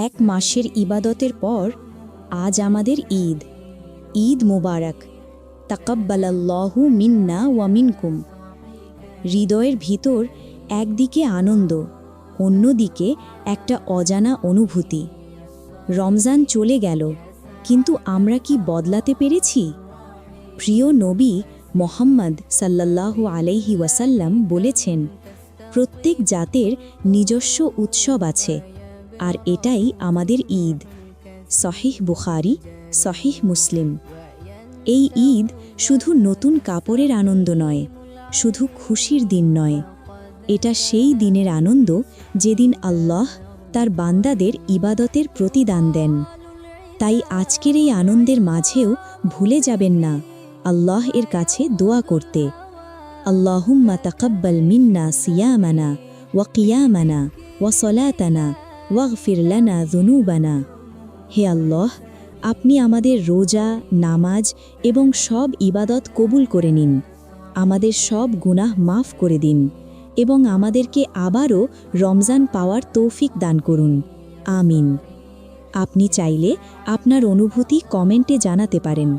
এক মাসের ইবাদতের পর আজ আমাদের ঈদ। ঈদ মুবারক। তাকাব্বালাল্লাহু মিন্না ওয়া মিনকুম। হৃদয়ের ভিতর একদিকে আনন্দ, অন্যদিকে একটা অজানা অনুভূতি। রমজান চলে গেল, কিন্তু আমরা কি বদলাতে পেরেছি? প্রিয় নবী মোহাম্মদ সাল্লাল্লাহু আলাইহি ওয়াসাল্লাম বলেছেন, প্রত্যেক জাতের নিজস্ব উৎসব আছে, আর এটাই আমাদের ঈদ। সহিহ বুখারী, সহিহ মুসলিম। এই ঈদ শুধু নতুন কাপড়ের আনন্দ নয়, শুধু খুশির দিন নয়, এটা সেই দিনের আনন্দ যেদিন আল্লাহ তার বান্দাদের ইবাদতের প্রতিদান দেন। তাই আজকের এই আনন্দের মাঝেও ভুলে যাবেন না আল্লাহ এর কাছে দোয়া করতে। আল্লাহুম্মা তাকাব্বাল মিন্না সিয়ামানা ওয়া কিয়ামানা ওয়া সলাতানা ওয়াগফির লানা যুনুবানা। হে আল্লাহ, আপনি আমাদের রোজা, নামাজ এবং সব ইবাদত কবুল করে নিন, আমাদের সব গুনাহ মাফ করে দিন এবং আমাদেরকে আবারও রমজান পাওয়ার তৌফিক দান করুন। আমিন। আপনি চাইলে আপনার অনুভূতি কমেন্টে জানাতে পারেন।